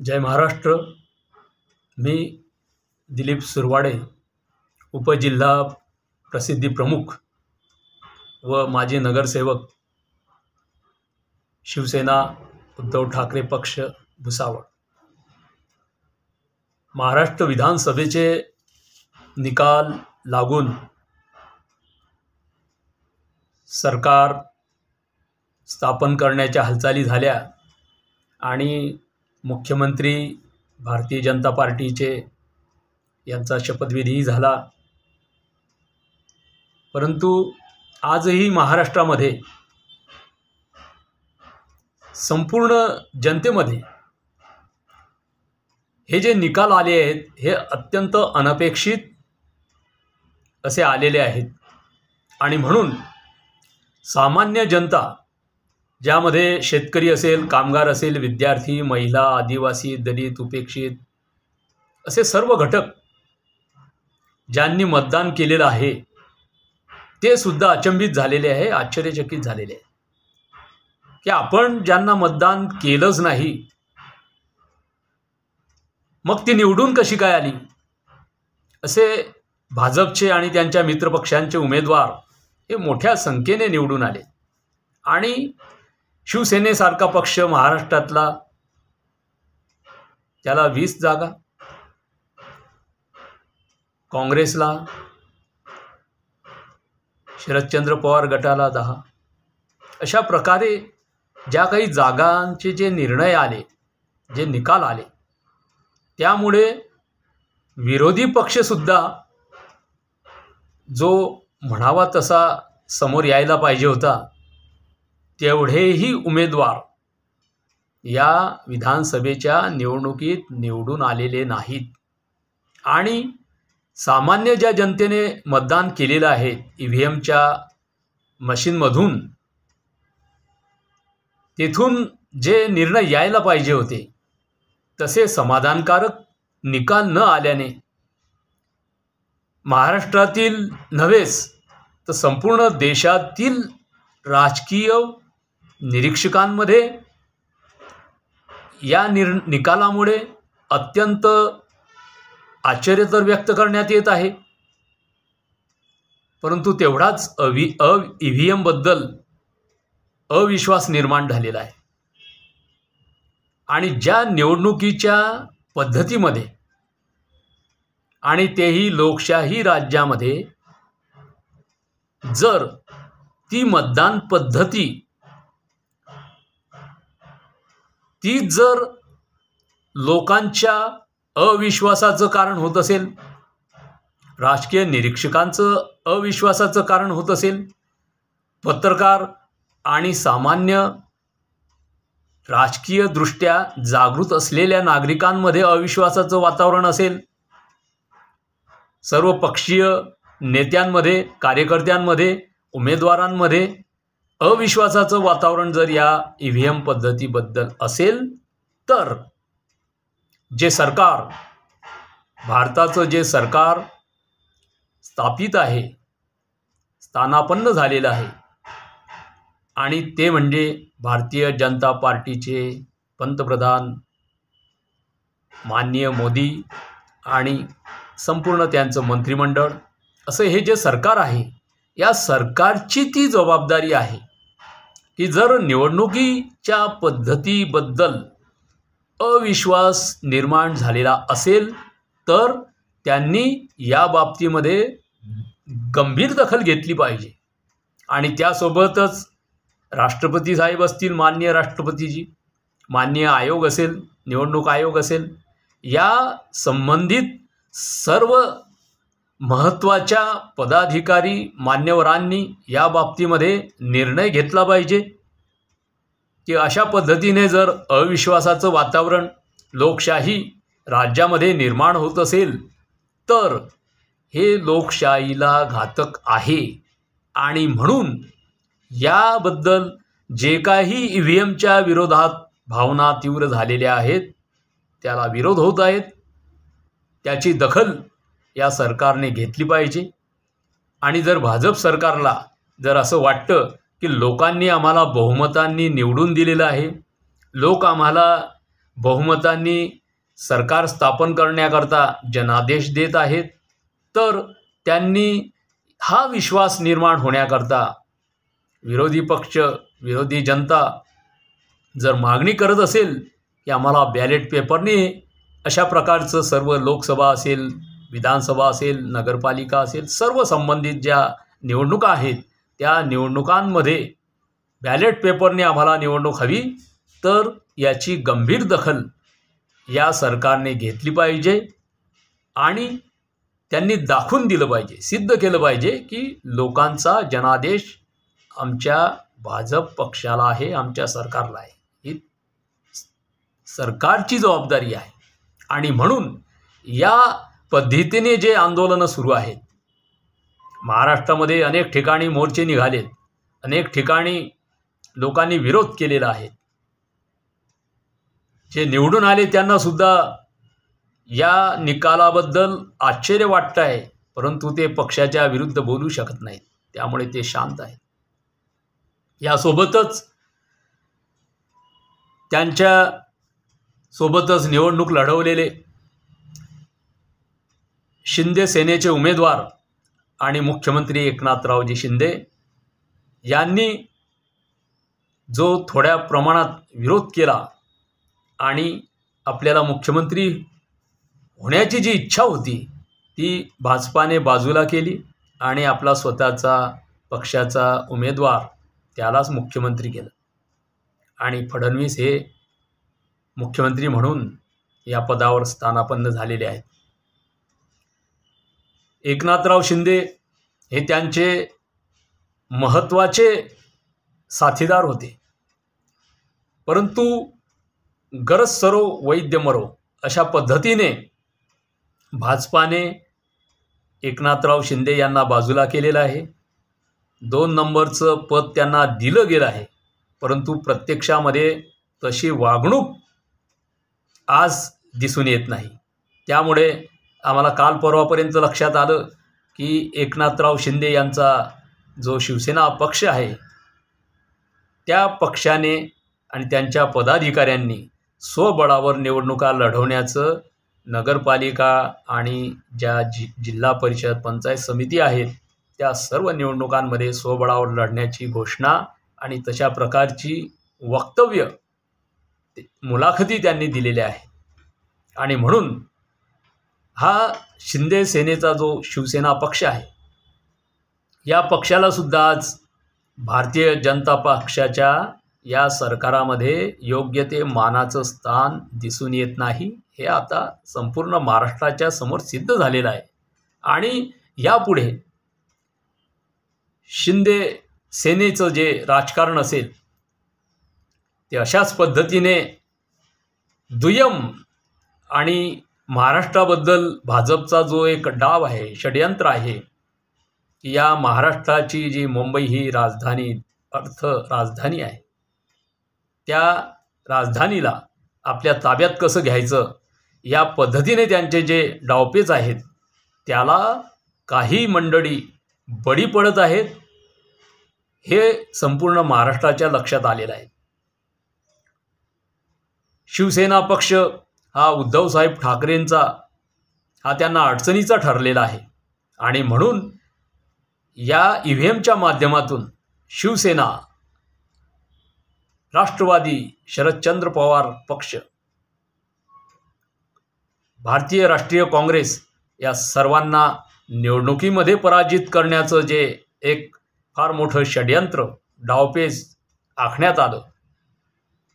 जय महाराष्ट्र। मी दिलीप सुरवाडे, उपजिल्हा प्रसिद्धी प्रमुख व माजी नगरसेवक, शिवसेना उद्धव ठाकरे पक्ष, भुसावळ। महाराष्ट्र विधानसभेचे निकाल लागून सरकार स्थापन करण्याच्या हालचाली झाल्या आणि मुख्यमंत्री भारतीय जनता पार्टीचे यांचा शपथविधीही झाला। परंतु आजही महाराष्ट्रामध्ये संपूर्ण जनतेमध्ये हे जे निकाल आले आहेत हे अत्यंत अनपेक्षित असे आलेले आहेत आणि म्हणून सामान्य जनता, ज्यामध्ये शेतकरी असेल, कामगार असेल, विद्यार्थी, महिला, आदिवासी, दलित, उपेक्षित असे सर्व घटक ज्यांनी मतदान केलेलं आहे ते सुद्धा अचंबित झालेले आहे, आश्चर्यचकित झालेले आहे की आपण ज्यांना मतदान केलंच नाही मग ती निवडून कशी काय आली। असे भाजपचे आणि त्यांच्या मित्रपक्षांचे उमेदवार हे मोठ्या संख्येने निवडून आले आणि शिवसेनेसारखा पक्ष महाराष्ट्रातला, त्याला 20 जागा, काँग्रेसला, शरदचंद्र पवार गटाला 10, अशा प्रकारे ज्या काही जागांचे जे निर्णय आले, जे निकाल आले, त्यामुळे विरोधी पक्षसुद्धा जो म्हणावा तसा समोर यायला पाहिजे होता तेवढेही उमेदवार या विधानसभेच्या निवडणुकीत निवडून आलेले नाहीत आणि सामान्य ज्या जनतेने मतदान केलेलं आहे EVMच्या मशीनमधून, तेथून जे निर्णय यायला पाहिजे होते तसे समाधानकारक निकाल न आल्याने महाराष्ट्रातील नव्हेच तर संपूर्ण देशातील राजकीय निरीक्षकांमध्ये या निकालामुळे अत्यंत आश्चर्य तर व्यक्त करण्यात येत आहे, परंतु तेवढाच EVM बद्दल अविश्वास निर्माण झालेला आहे आणि ज्या निवडणुकीच्या पद्धतीमध्ये आणि तेही लोकशाही राज्यामध्ये जर ती मतदान पद्धती ती जर लोकांच्या अविश्वासाचं कारण होत असेल, राजकीय निरीक्षकांचं अविश्वासाचं कारण होत असेल, पत्रकार आणि सामान्य राजकीय दृष्ट्या जागृत असलेल्या नागरिकांमध्ये अविश्वासाचं वातावरण असेल, सर्व पक्षीय नेत्यांमध्ये, कार्यकर्त्यांमध्ये, उमेदवारांमध्ये अविश्वासाचं वातावरण जर या EVM पद्धतीबद्दल असेल तर जे सरकार, भारताचं जे सरकार स्थापित आहे, स्थानापन्न झालेलं आहे आणि ते म्हणजे भारतीय जनता पार्टीचे पंतप्रधान माननीय मोदी आणि संपूर्ण त्यांचं मंत्रिमंडळ, असं हे जे सरकार आहे, या सरकारची ती जबाबदारी आहे की जर निवडणुकीच्या पद्धतीबद्दल अविश्वास निर्माण झालेला असेल तर त्यांनी या बाबतीमध्ये गंभीर दखल घेतली पाहिजे आणि त्यासोबतच राष्ट्रपती साहेब असतील, माननीय राष्ट्रपतीजी, माननीय आयोग असेल, निवडणूक आयोग असेल, या संबंधित सर्व महत्त्वाच्या पदाधिकारी मान्यवरांनी या बाबतीमध्ये निर्णय घेतला पाहिजे की अशा पद्धतीने जर अविश्वासाचं वातावरण लोकशाही राज्यामध्ये निर्माण होत असेल तर हे लोकशाहीला घातक आहे आणि म्हणून याबद्दल जे काही EVMच्या विरोधात भावना तीव्र झालेल्या आहेत, त्याला विरोध होत आहेत, त्याची दखल या सरकारने घेतली पाहिजे आणि जर भाजप सरकारला जर असं वाटतं की लोकांनी आम्हाला बहुमतांनी निवडून दिलेलं आहे, लोक आम्हाला बहुमतांनी सरकार स्थापन करण्याकरता जनादेश देत आहेत, तर त्यांनी हा विश्वास निर्माण होण्याकरता विरोधी पक्ष, विरोधी जनता जर मागणी करत असेल की आम्हाला बॅलेट पेपरने अशा प्रकारचं सर्व लोकसभा असेल, विधानसभा असेल, नगरपालिका असेल, सर्व संबंधित ज्या निवडणुका आहेत त्या निवडणुकांमध्ये बॅलेट पेपरने आम्हाला निवडणूक हवी, तर याची गंभीर दखल या सरकारने घेतली पाहिजे आणि त्यांनी दाखवून दिलं पाहिजे, सिद्ध केलं पाहिजे की लोकांचा जनादेश आमच्या भाजप पक्षाला आहे, आमच्या सरकारला आहे. ही सरकारची जबाबदारी आहे. आणि म्हणून या पद्धतीने जे आंदोलनं सुरू आहेत, महाराष्ट्रामध्ये अनेक ठिकाणी मोर्चे निघालेत, अनेक ठिकाणी लोकांनी विरोध केलेला आहे. जे निवडून आले त्यांना सुद्धा या निकालाबद्दल आश्चर्य वाटतं आहे, परंतु ते पक्षाच्या विरुद्ध बोलू शकत नाहीत, त्यामुळे ते शांत आहेत. यासोबतच त्यांच्या सोबतच निवडणूक लढवलेले शिंदे सेनेचे उमेदवार आणि मुख्यमंत्री एकनाथरावजी शिंदे यांनी जो थोड्या प्रमाणात विरोध केला आणि आपल्याला मुख्यमंत्री होण्याची जी इच्छा होती ती भाजपाने बाजूला केली आणि आपला स्वतःचा पक्षाचा उमेदवार त्यालाच मुख्यमंत्री केलं आणि फडणवीस हे मुख्यमंत्री म्हणून या पदावर स्थानापन्न झालेले आहेत. एकनाथराव शिंदे हे त्यांचे महत्त्वाचे साथीदार होते, परंतु गरज सरो वैद्य मरो अशा पद्धतीने भाजपाने एकनाथराव शिंदे यांना बाजूला केलेलं आहे. 2 नंबरचं पद त्यांना दिलं गेलं आहे, परंतु प्रत्यक्षामध्ये तशी वागणूक आज दिसून येत नाही. त्यामुळे आम्हाला काल परवापर्यंत लक्षात आलं की एकनाथराव शिंदे यांचा जो शिवसेना पक्ष आहे त्या पक्षाने आणि त्यांच्या पदाधिकाऱ्यांनी स्वबळावर निवडणुका लढवण्याचं नगरपालिका आणि ज्या जिल्हा परिषद पंचायत समिती आहेत त्या सर्व निवडणुकांमध्ये स्वबळावर लढण्याची घोषणा आणि तशा प्रकारची वक्तव्य मुलाखती त्यांनी दिलेल्या आहेत. आणि म्हणून हा शिंदे सेनेचा जो शिवसेना पक्ष आहे या पक्षाला सुद्धा आज भारतीय जनता पक्षाच्या या सरकारामध्ये योग्य ते मानाचं स्थान दिसून येत नाही. हे आता संपूर्ण महाराष्ट्राच्या समोर सिद्ध झालेलं आहे आणि यापुढे शिंदे सेनेचं जे राजकारण असेल ते अशाच पद्धतीने दुय्यम आणि महाराष्ट्राबद्दल भाजपचा जो एक डाव आहे, षड्यंत्र आहे की या महाराष्ट्राची जी मुंबई ही राजधानी, अर्थ राजधानी आहे, त्या राजधानीला आपल्या ताब्यात कसं घ्यायचं या पद्धतीने त्यांचे जे डावपेच आहेत त्याला काही मंडळी बळी पडत आहेत, हे संपूर्ण महाराष्ट्राच्या लक्षात आलेलं आहे. शिवसेना पक्ष हा उद्धवसाहेब ठाकरेंचा हा त्यांना अडचणीचा ठरलेला आहे आणि म्हणून या EVMच्या माध्यमातून शिवसेना, राष्ट्रवादी, शरदचंद्र पवार पक्ष, भारतीय राष्ट्रीय काँग्रेस या सर्वांना निवडणुकीमध्ये पराजित करण्याचं जे एक फार मोठं षड्यंत्र, डावपेच आखण्यात आलं,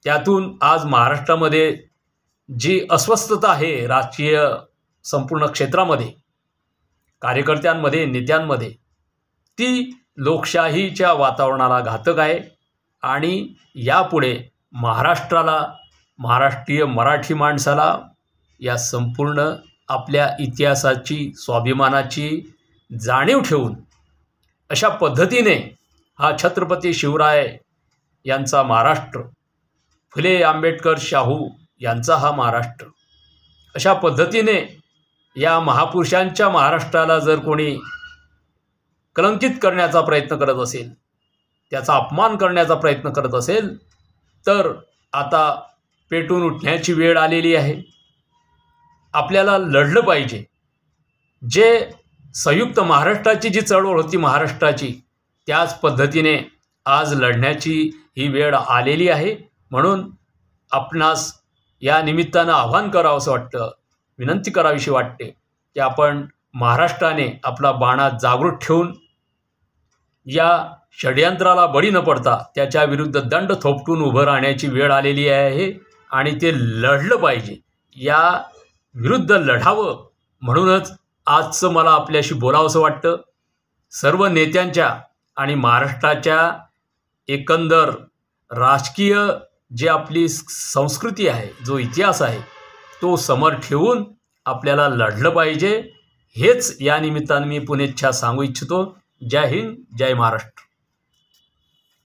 त्यातून आज महाराष्ट्रामध्ये जी अस्वस्थता आहे राजकीय संपूर्ण क्षेत्रामध्ये, कार्यकर्त्यांमध्ये, नेत्यांमध्ये, ती लोकशाहीच्या वातावरणाला घातक आहे आणि यापुढे महाराष्ट्राला, महाराष्ट्रीय मराठी माणसाला या संपूर्ण आपल्या इतिहासाची, स्वाभिमानाची जाणीव ठेवून अशा पद्धतीने हा छत्रपती शिवराय यांचा महाराष्ट्र, फुले आंबेडकर शाहू यांचा हा महाराष्ट्र, अशा पद्धतीने या महापुरुषांच्या महाराष्ट्राला जर कोणी कलंकित करण्याचा प्रयत्न करत असेल, त्याचा अपमान करण्याचा प्रयत्न करत असेल, तर आता पेटून उठण्याची वेळ आलेली आहे. आपल्याला लढलं पाहिजे. जे संयुक्त महाराष्ट्राची जी चळवळ होती महाराष्ट्राची, त्याच पद्धतीने आज लढण्याची ही वेळ आलेली आहे. म्हणून आपणास या निमित्तानं आव्हान करावंसं वाटतं, विनंती करावीशी वाटते की आपण महाराष्ट्राने आपला बाणा जागृत ठेवून या षड्यंत्राला बळी न पडता त्याच्या विरुद्ध दंड थोपटून उभं राहण्याची वेळ आलेली आहे आणि ते लढलं पाहिजे. या विरुद्ध लढावं म्हणूनच आजचं मला आपल्याशी बोलावंसं वाटतं. सर्व नेत्यांच्या आणि महाराष्ट्राच्या एकंदर राजकीय जे आपली संस्कृती आहे, जो इतिहास आहे, तो समोर ठेवून आपल्याला लढलं पाहिजे. हेच या निमित्तानं मी पुनश्च सांगू इच्छितो. जय हिंद, जय महाराष्ट्र.